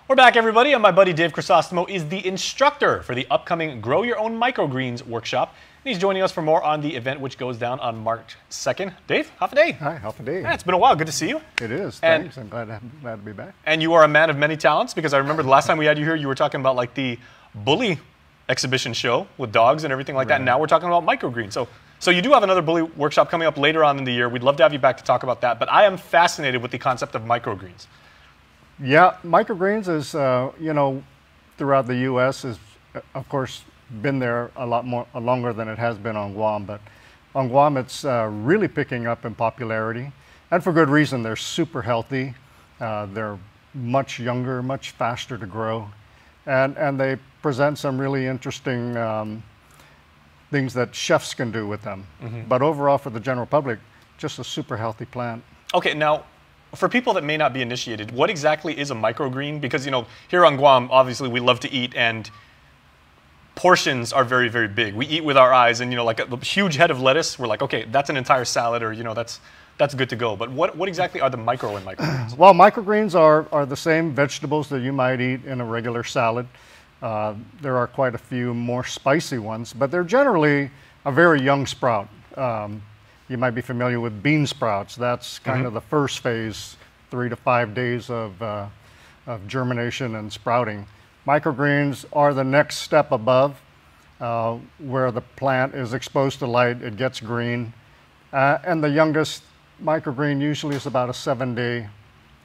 We're back, everybody, and my buddy Dave Crisostomo is the instructor for the upcoming Grow Your Own Microgreens workshop. And he's joining us for more on the event, which goes down on March 2nd. Dave, half a day. Hi, half a day. Yeah, it's been a while. Good to see you. It is. Thanks. I'm glad to be back. And you are a man of many talents, because I remember the last time we had you here, you were talking about like the bully exhibition show with dogs and everything like that. And now we're talking about microgreens. So you do have another bully workshop coming up later on in the year. We'd love to have you back to talk about that. But I am fascinated with the concept of microgreens. Yeah, microgreens is, throughout the U.S. has, of course, been there a lot longer than it has been on Guam. But on Guam, it's really picking up in popularity, and for good reason. They're super healthy. They're much younger, much faster to grow, and they present some really interesting things that chefs can do with them. But overall, for the general public, just a super healthy plant. Okay, now, for people that may not be initiated, what exactly is a microgreen? Because, here on Guam, obviously, we love to eat, and portions are very, very big. We eat with our eyes, and, like a huge head of lettuce, we're like, okay, that's an entire salad, or, that's good to go. But what exactly are the micro and microgreens? Well, microgreens are the same vegetables that you might eat in a regular salad. There are quite a few more spicy ones, but they're generally a very young sprout. You might be familiar with bean sprouts. That's kind of the first phase, 3 to 5 days of germination and sprouting. Microgreens are the next step above, where the plant is exposed to light, it gets green, and the youngest microgreen usually is about a 7-day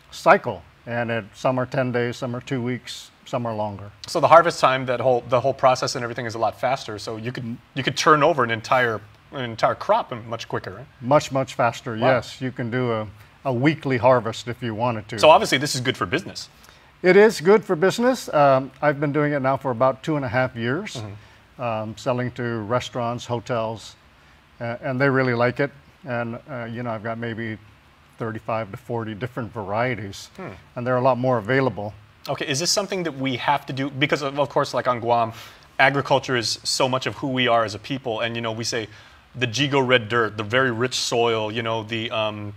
cycle, and some are 10 days, some are 2 weeks, some are longer. So the harvest time, the whole process and everything is a lot faster. So you could turn over an entire crop much quicker, right? Much faster. Wow. Yes, you can do a weekly harvest if you wanted to. So obviously this is good for business. It is good for business. I've been doing it now for about 2.5 years, selling to restaurants, hotels, and they really like it. And I've got maybe 35 to 40 different varieties, and there are a lot more available. Okay, is this something that we have to do? Because of course, like on Guam, agriculture is so much of who we are as a people, and we say the Jigo red dirt, the very rich soil, the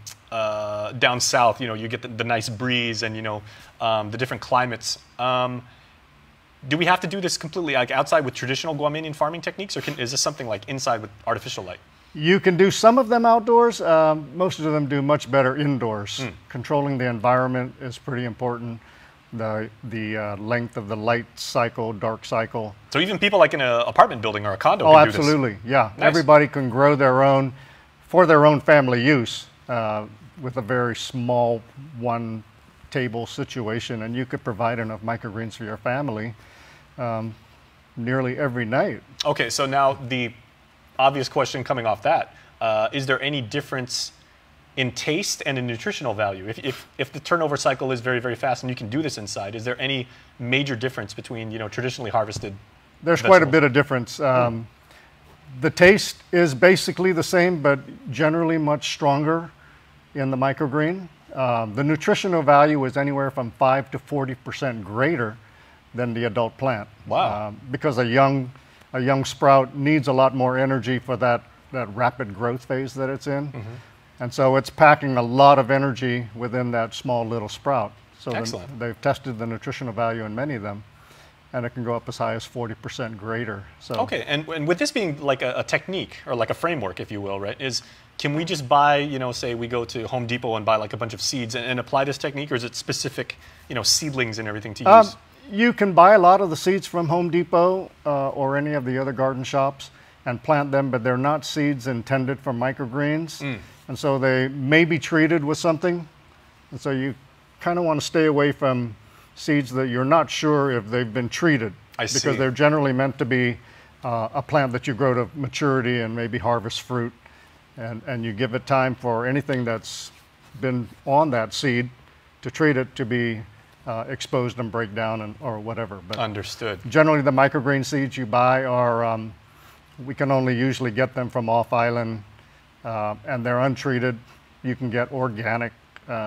down south, you get the nice breeze and the different climates. Do we have to do this completely like outside with traditional Guamanian farming techniques, or is this something like inside with artificial light? You can do some of them outdoors. Most of them do much better indoors. Controlling the environment is pretty important. The length of the light cycle, dark cycle. So even people like in an apartment building or a condo can do this? Oh, absolutely, yeah. Nice. Everybody can grow their own for their own family use with a very small one-table situation, and you could provide enough microgreens for your family nearly every night. Okay, so now the obvious question coming off that, is there any difference in taste and in nutritional value? If the turnover cycle is very, very fast and you can do this inside, is there any major difference between traditionally harvested There's vegetables? Quite a bit of difference. The taste is basically the same, but generally much stronger in the microgreen. The nutritional value is anywhere from 5 to 40% greater than the adult plant. Wow. Because a young sprout needs a lot more energy for that rapid growth phase that it's in. And so it's packing a lot of energy within that small little sprout. So they've tested the nutritional value in many of them, and it can go up as high as 40% greater. So okay, and with this being like a technique or like a framework, if you will, right? Can we just buy, say we go to Home Depot and buy like a bunch of seeds and apply this technique, or is it specific, seedlings and everything to use? You can buy a lot of the seeds from Home Depot or any of the other garden shops and plant them, but they're not seeds intended for microgreens. And so they may be treated with something. And so you kind of want to stay away from seeds that you're not sure if they've been treated. I see. Because they're generally meant to be a plant that you grow to maturity and maybe harvest fruit. And you give it time for anything that's been on that seed to treat it to be exposed and break down or whatever. But understood. Generally the microgreen seeds you buy are, we can only usually get them from off-island, and they're untreated. You can get organic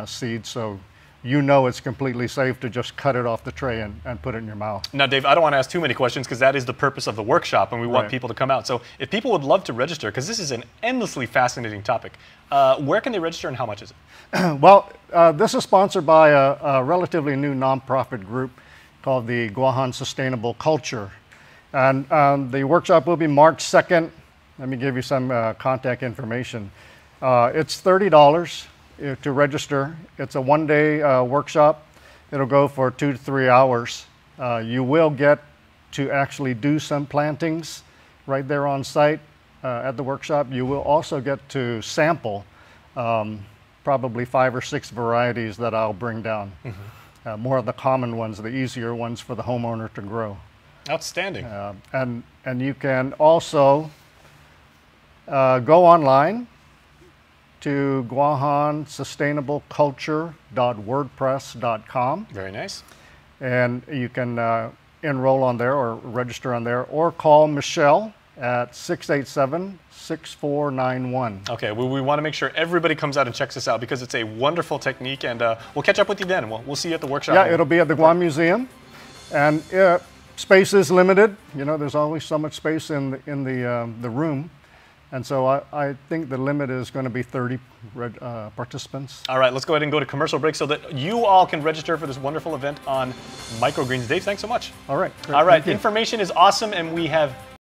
seeds, so it's completely safe to just cut it off the tray and put it in your mouth. Now, Dave, I don't want to ask too many questions because that is the purpose of the workshop, and we want people to come out. So if people would love to register, because this is an endlessly fascinating topic, where can they register and how much is it? Well, this is sponsored by a relatively new nonprofit group called the Guahan Sustainable Culture. And the workshop will be March 2nd. Let me give you some contact information. It's $30 to register. It's a one-day workshop. It'll go for 2 to 3 hours. You will get to actually do some plantings right there on site at the workshop. You will also get to sample probably 5 or 6 varieties that I'll bring down. More of the common ones, the easier ones for the homeowner to grow. Outstanding. And you can also go online to guahansustainableculture.wordpress.com. Very nice. And you can enroll on there or register on there, or call Michelle at 687-6491. Okay, well, we want to make sure everybody comes out and checks this out because it's a wonderful technique, and we'll catch up with you then, and we'll see you at the workshop. Yeah, it'll be at the Guam Museum, and space is limited. You know, there's always so much space in the room, and so I think the limit is going to be 30 participants. All right, let's go ahead and go to commercial break so that you all can register for this wonderful event on microgreens. Dave, thanks so much. All right. All right, information is awesome, and we have